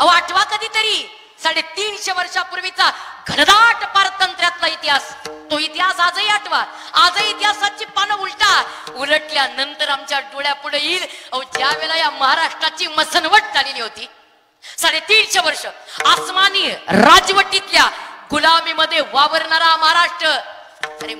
अहो आठवा कधीतरी 350 वर्षापूर्वीचा घनदाट पारतंत्र्यातला इतिहास, तो इतिहास आजही आठवा. आजही इतिहासाची पानं उलटल्यानंतर आमच्या डोळ्यापुढे येईल अहो ज्या वेळेला या महाराष्ट्राची मसनवट झालेली होती. 350 वर्ष आसमानी राजवटीतल्या गुलामीमध्ये वावरणारा महाराष्ट्र. अरे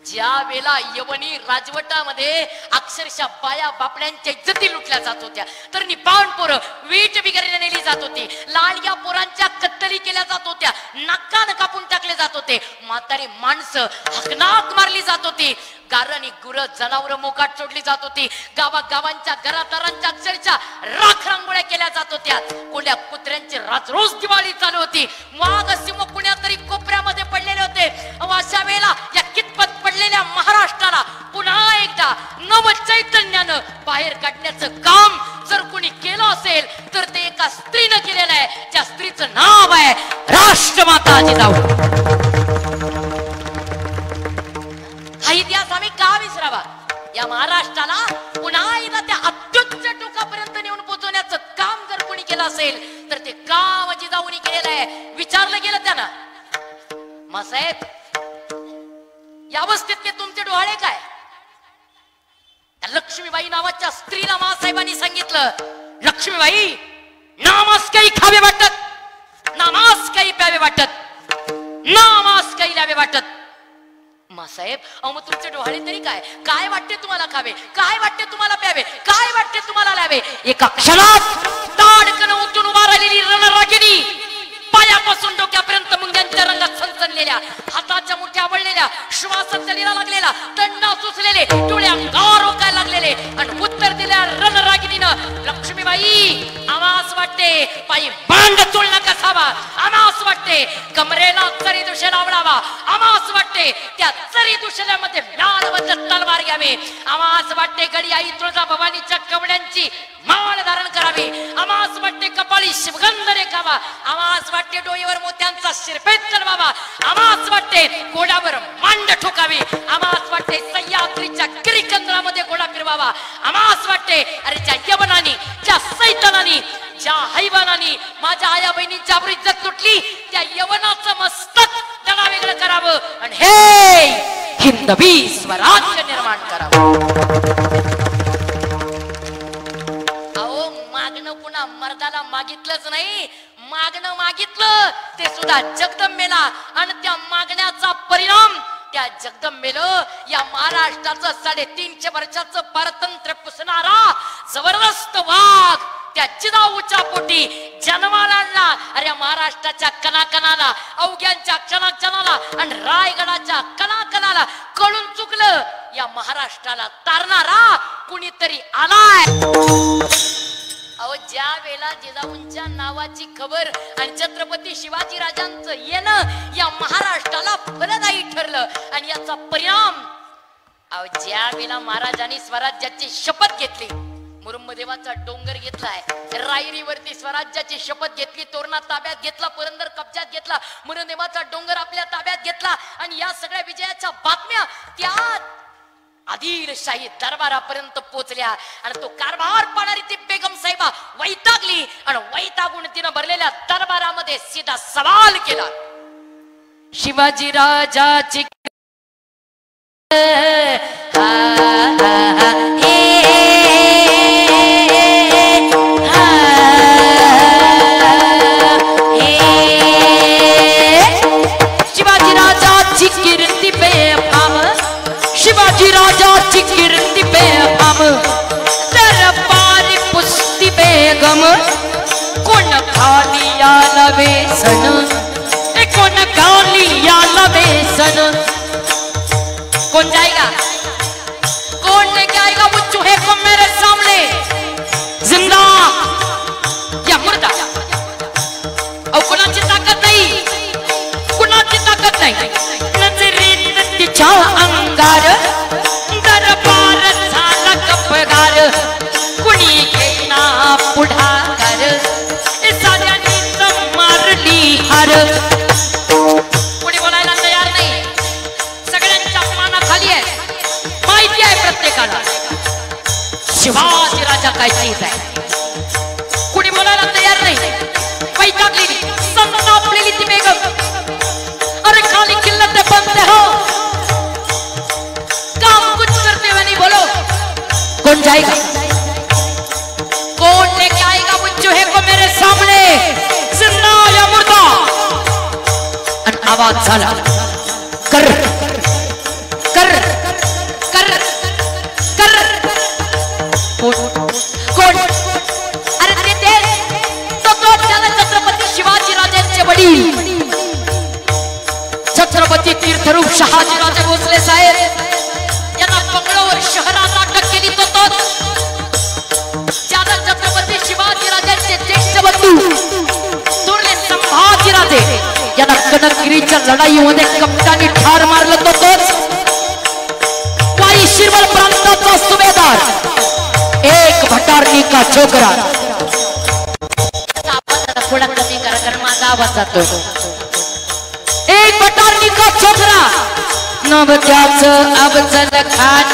ज्या वेळेला यवनी राजवटामध्ये अक्षरशः बाया बापड्यांच्या इज्जती लुटल्या जात होत्या, तर निपाण पोरं वीट बिगरने नेली जात होती, लाडक्या पोरांच्या कत्तली केल्या जात होत्या, नाकान कापून टाकले जात होते, म्हातारी माणसं हकनाक मारली जात होती, गारण गुरं जनावर मोकाट सोडली जात होती, गावागावांच्या घरादारांच्या अक्षरशः राख रांगोळ्या केल्या जात होत्या, कोल्या कुत्र्यांची राजरोज दिवाळी चालू होती, वाघ सिंह कुण्यातरी कोपऱ्यामध्ये पडलेले होते. अशा वेळेला या कितपत पडलेल्या महाराष्ट्राला पुन्हा एकदा नव चैतन्यानं बाहेर काढण्याचं काम जर कोणी केलं असेल तर ते एका स्त्रीनं केलेलं आहे. त्या स्त्रीचं नाव आहे राष्ट्रमाता जिजाऊ. हा इतिहास आम्ही का विसरावा? या महाराष्ट्राला पुन्हा एकदा त्या अत्युच्च टोकापर्यंत नेऊन पोहोचवण्याचं काम जर कोणी केलं असेल तर ते काम जिजाऊनी केलेलं आहे. विचारलं गेलं त्यांना, मासाहेब या अवस्थेतले तुमचे डोहाळे काय? लक्ष्मीबाई नावाच्या स्त्रीला मासाहेबांनी सांगितलं, लक्ष्मीबाई नामास काही खावे वाटत, नामास काही प्यावे वाटत, नामास काही लावे वाटत. मासाहेब अहो मग तुमचे डोहाळे तरी काय? काय वाटते तुम्हाला खावे, काय वाटते तुम्हाला प्यावे, काय वाटते तुम्हाला लावे? एका क्षणात ताडकन उठून उभा राहिलेली रणरागिणी, पायापासून डोक्यापर्यंत मुंग्यांच्या रंगात सनसनलेल्या, हाताच्या मुठ्या आवळलेल्या, श्वासाच्या लीला लागलेला, दंडा सुचलेले, डोळे अंगावर रोकायला लागलेले आणि उत्तर दिल्या रणरागिणीनं, लक्ष्मीबाई आवाज वाटते पायी बांड चोळला कसावा, आमास वाटते कमरेला चरी दुशेला आवडावा, आमास वाटते त्या चरी दुशेल्यामध्ये लालवत तलवार घ्यावे, आमास वाटते गडी आई तुळजा भवानीच्या कवड्यांची माळ धारण करावी, आमास वाटते कपाळी शिवगंध रेखावा, आमास वाटते डोईवर मोत्यांचा शिरपेट चढवावा, आमास वाटते घोड्यावर मांड ठोकावी, आमास वाटते सह्याद्रीच्या गिरिकंदरामध्ये घोडा फिरवावा, आमास वाटते अरे ज्या यवनानी, ज्या सैतानानी, ज्या हैवानानी माझ्या आया बहिणींच्या इज्जत लुटली त्या यवनाचं मस्तक त्याला वेगळं करावं आणि हे हिंदवी स्वराज्य निर्माण करावं. पुन्हा मर्दाला मागितलंच नाही, मागणं मागितलं ते सुद्धा जगदंबेला आणि त्या मागण्याचा परिणाम त्या जगदंबेनं या महाराष्ट्राचं 350 वर्षाचं पारतंत्र्य पुसणारा जबरदस्त वाघ त्या जिजाऊच्या पोटी जन्माला आणला. अरे महाराष्ट्राच्या कणाकणाला, अवघ्यांच्या क्षणाक्षणाला आणि रायगडाच्या कणाकणाला कळून चुकलं या महाराष्ट्राला तारणारा कुणीतरी आलाय. अहो ज्या वेळेला जिजाऊंच्या नावाची खबर आणि छत्रपती शिवाजी राजांचं येणं या महाराष्ट्राला फलदायी ठरलं आणि याचा परिणाम अहो ज्या वेळेला महाराजांनी स्वराज्याची शपथ घेतली, मुरुंबदेवाचा डोंगर घेतलाय, रायरीवरती स्वराज्याची शपथ घेतली, तोरणा ताब्यात घेतला, पुरंदर कब्जात घेतला, मुरुंबदेवाचा डोंगर आपल्या ताब्यात घेतला आणि या सगळ्या विजयाच्या बातम्या त्या आदिलशाही दरबारापर्यंत पोहोचल्या आणि तो कारभार पाहणारी ती बेगम साहेबा वैतागली आणि वैतागून तिनं भरलेल्या दरबारामध्ये सीधा सवाल केला, शिवाजी राजाची शिवाजी राजाची कीर्ती बेफाम, शिवाजी राजाची कीर्ती बेफाम, दरबारी पुस्ती बेगम, कोण खाली याला वेसन, कोण खाली याला वेसन, कौन जाएगा, कौन लेके आएगा वो चूहे को मेरे सामने, जिंदा या मुर्दा? और कुणाची ताकद नाही, कुणाची ताकद नाही, नजरेत तिच्या अंगार दरबार झाला कपगार, कुणी घेईना पुढाकार, साऱ्यांनी मारली हार, कुणी बोलायला तयार नाही, सगळ्यांच्या मानाखाली आहे, माहिती आहे प्रत्येकाला शिवाजी राजा काय चीज आहे, कुणी बोलायला तयार नाही, जाएगा? कौन लेके आएगा वो चूहे को मेरे सामने, जिंदा या मुर्दा? आवाज झाला, कर कर कर कर। कौन? अरे ते तो छत्रपती शिवाजी राजांचे वडील छत्रपती तीर्थरूप शहाजीराजे भोसले साहेब यांना पकडवर शहरात अटक केली. तो ज्याला छत्रपती शिवाजी राजांचे ज्येष्ठ बंधू थोरले संभाजीराजे यांना कनकगिरीच्या लढाईमध्ये कपटाने ठार मारलं. तोच वाई शिरवळ प्रांताचा सुभेदार एक भटारणी का छोकरा. थोडा कमी करा कारण माझा आवाज जातो. एक भटारणी का छोकरा नवजाच अफजल खान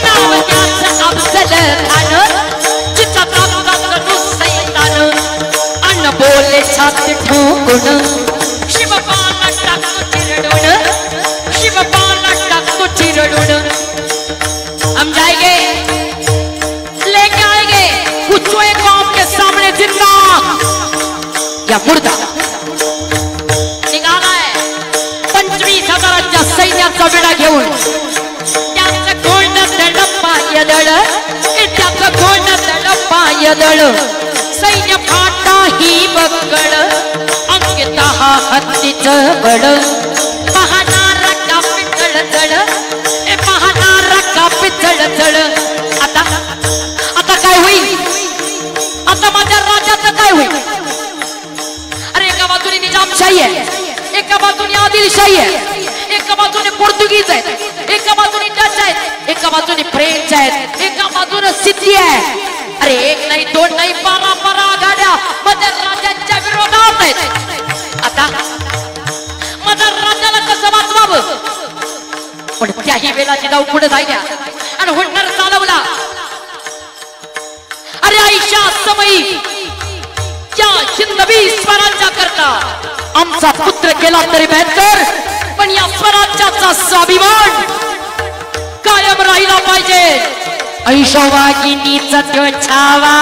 नवजाच अफजल खान जिचा ताकद सैतान अन्न बोले छाती ठोकून शिवपाला टाकतो चिरडून शिवपाला टाकतो चिरडून. हम जाएंगे लेके आएंगे कुछ चूहे को आपके सामने जिंदा या मुर्दा. निघाला आहे 25,000च्या सैन्याचा वेढा घेऊन. त्याचं गोंड दड पायदळ त्याचं गोंड दड पायदळ सैन्य फाटा ही बगड अंकिता हा हत्तीचं बड पाहणारा का पितळ जड पाहणारा का पितळ जड. आता काय होईल? आता माझ्या राजाचं काय होईल? अरे एका बाजूने निजामशाही आहे, एका बाजूने आदिलशाही आहे, एका बाजूने पोर्तुगीज आहेत, एका बाजूने डच आहेत, एका बाजूने फ्रेंच आहेत, एका बाजूने सिद्धी आहे. अरे एक नाही दोन नाही 12 आघाड्या माझ्या राजांच्या विरोधात आहेत. आता माझ्या राजाला कसं वाचवावं? पण त्याही वेळा जिजाऊ पुढे जायला आणि हुंडर चालवला. अरे आईशा समयी त्या हिंदवी स्वराज्या करता आमचा पुत्र केला तरी बेहतर, पण या स्वराज्याचा स्वाभिमान कायम राहिला पाहिजे. ऐशो वागिनीचा तो छावा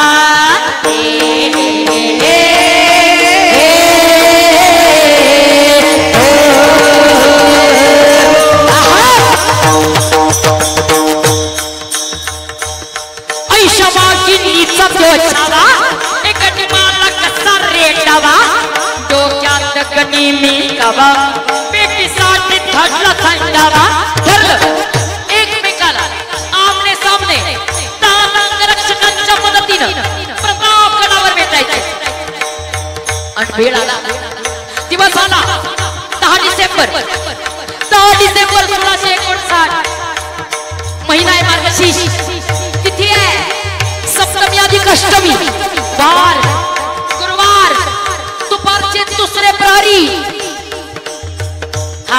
ऐशो वागिनीचा तो छावा एक निमाला कसा रेटावा डोक्यात गणी मी गावा पेटीसाठी थडला थंडावा. ठरलं एकमेकाला आमने सामने रक्षकांच्या मदतीनं प्रतापगडावर भेटायचे. आणि वेळ आला, दिवस आला 10 डिसेंबर 1659 महिना आहे मार्गशीर्ष, तिथी आहे सप्तमी अधिक अष्टमी, वार गुरुवार, दुपारचे दुसरे प्रहरी.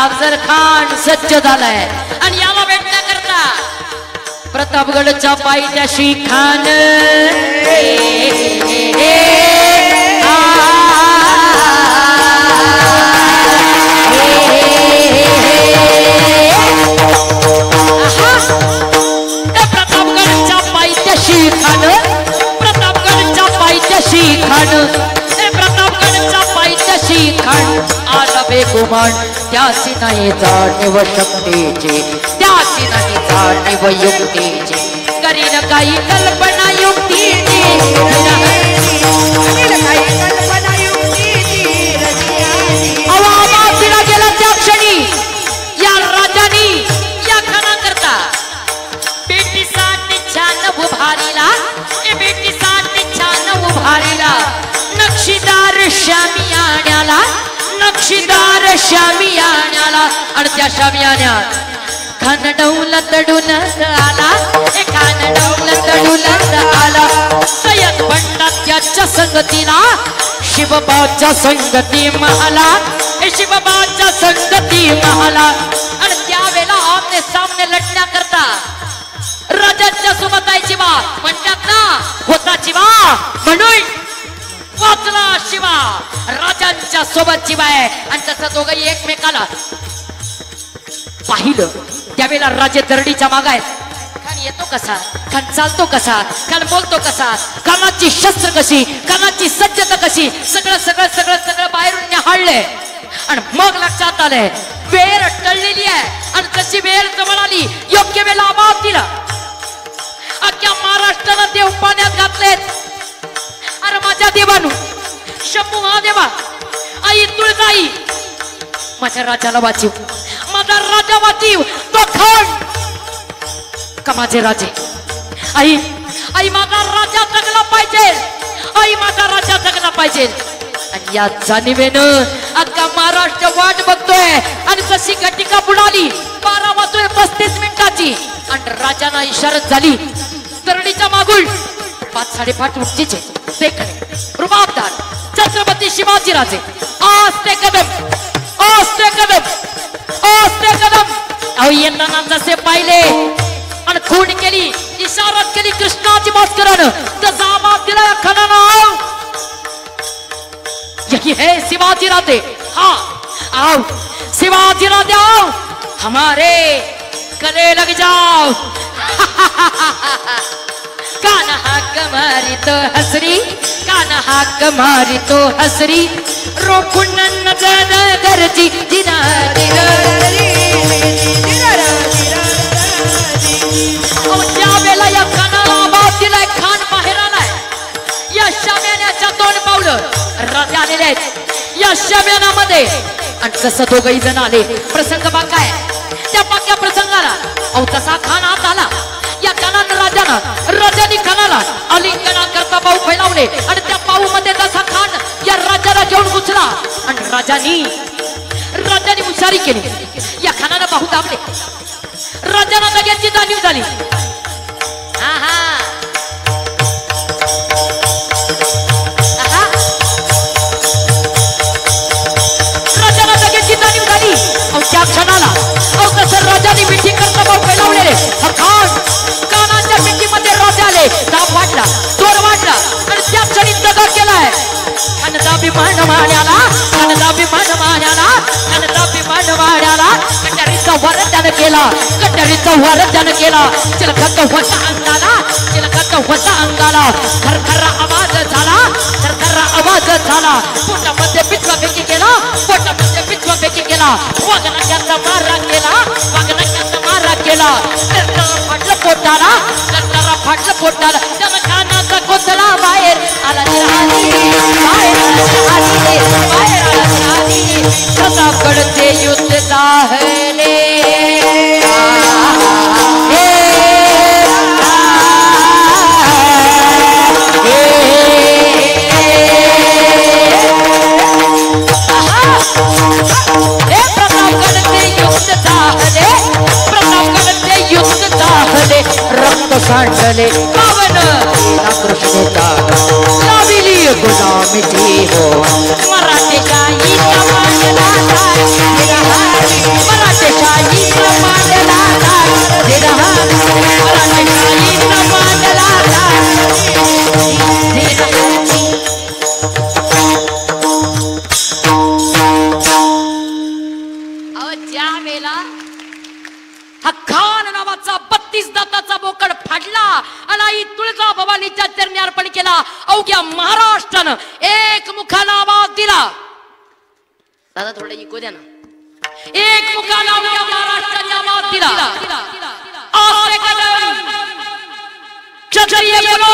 अफजल खान सज्ज झालाय आणि याला भेटण्याकरता प्रतापगडच्या पायथ्याशी खान प्रतापगडच्या पायथ्याशी खान प्रतापगडच्या पायथ्याशी खान प्रतापगडच्या पायथ्याशी खान आला बेगुमान. त्याची नाही जाणीव शक्तीची, त्याची नाही जाणीव युक्तीची, करीन काही कल्पना युक्तीची, अवाबातीला गेला त्या क्षणी या राजानी या खानाकरता बेटीसाठी छान उभारीला, बेटीसाठी छान उभारीला नक्षीदार शामियाण्याला, नक्षीदार शामियाण्याला. आणि त्या शामियाण्यात खान डौल तडून आला, खान डौल तडून आला. सय्यद बंडा त्याच्या संगतीला, शिवबाच्या संगती महाला, शिवबाच्या संगती महाला. आणि त्यावेळेला आमने सामने लढण्याकरता राजाच्या सोबत आहे जीवा म्हणतात ना, होता जीवा म्हणून वाचला शिवा राजांच्या सोबत जीव आहे. आणि तसं दोघंही एकमेकाला पाहिलं त्यावेळेला राजे दरडीच्या माग आहेत. खान येतो कसा, खान चालतो कसा, खान बोलतो कसा, खानाची शस्त्र कशी, खानाची सज्जता कशी, सगळं सगळं सगळं सगळं बाहेरून निहाळले. आणि मग लक्षात आलंय वेळ टळलेली आहे. आणि तशी वेळ जवळ आली, योग्य वेळेला आवाज दिला. अख्ख्या महाराष्ट्राला देव पाण्यात घातलेत. अरे माझ्या देवानू, शंभू महादेवा, आई तुळजाई, माझ्या राजाला वाचीव, माझा राजा वाचीव. तो खान का माझे राजे, आई आई माझा राजा जगला पाहिजे, आई माझा राजा जगला पाहिजे. आणि या जाणीवेनं अख्खा महाराष्ट्र वाट बघतोय. आणि जशी घटिका बुडाली 12:35 आणि राजांना इशारत झाली तरडीच्या मागून 5-5:30 उंचीचे देखणे रुबाबदार छत्रपती शिवाजी राजे आस्ते कदम, आस्ते कदम, आस्ते कदम. अहो यांना जसे पाहिले आणि खून केली, इशारत केली कृष्णाची भास्करानं, तसा आवाज दिला खानानं. यही है शिवाजी राजे. हाँ आओ शिवाजी राजे आओ, हमारे गले लग जाओ. कान्हा हाक मारी तो हसरी, कान्हा हाक मारी तो हसरी, रोखून नजर गरजी जिना ज्या वेळेला या खानाला आवाज दिलाय, खान बाहेर आलाय. या शाम्यानाच्या 2 पावलं राजा आलेले आहेत या शाम्यानामध्ये. आणि कसं दोघही जण आले, प्रसंग बाकाय त्या बाक्या प्रसंगाला. अहो तसा खान आत आला. या खानानं राजाने खानाला आलिंगना करता पाऊ फैलावले. आणि त्या पाऊ मध्ये तसा खान या राजाला घेऊन घुसला. आणि राजाने उशारी केली. या खानानं पाहू दाबले. राजाला लगेचची जाणीव झाली. हा हा त्या क्षणाला अहो कसं राजाने मिठी करता भाऊ फैलावलेले. कानाच्या मिठीमध्ये राजा आले. दाब वाटला, जोर वाटला आणि त्या क्षणी दगा केलाय. अभिमान माण्याला, अभिमान माण्याला, अभिमान माण्याला कट्यारीचा वरदान केला, कट्यारीचा वरदान केला. चिलखत होता अंगाला, चिलखत होता अंगाला. खरखरा आवाज झाला, खरखरा आवाज झाला. पोटामध्ये पिचवाफेकी केला, पोटामध्ये पिचवाफेकी केला. वागण्याचा मारा केला, वागण्याचा मारा केला. फाटलं पोटाला, कर्तारा फाटलं पोटाला. त्याला खानाचा कोथळा बाहेर आला, बाहेर प्रतापगडचे युद्ध झाले. रक्त सांडले पावन कृष्णेचा लाविली गुलामीची हो. मराठेशाहीचा मांडला मराठेशाहीचा मांडला मराठेशाहीचा मांडला. ज्या वेळेला हा खान नावाचा 32 दाताचा बोकड फाडला आणि तुळजा भवानीच्या चरणी अर्पण केला. अवघ्या महाराष्ट्रानं एक मुखाला आवाज दिला. दादा थोडं इको द्या ना. एक मुखाला अवघ्या महाराष्ट्राने आवाज दिला. क्षत्रिय बोलो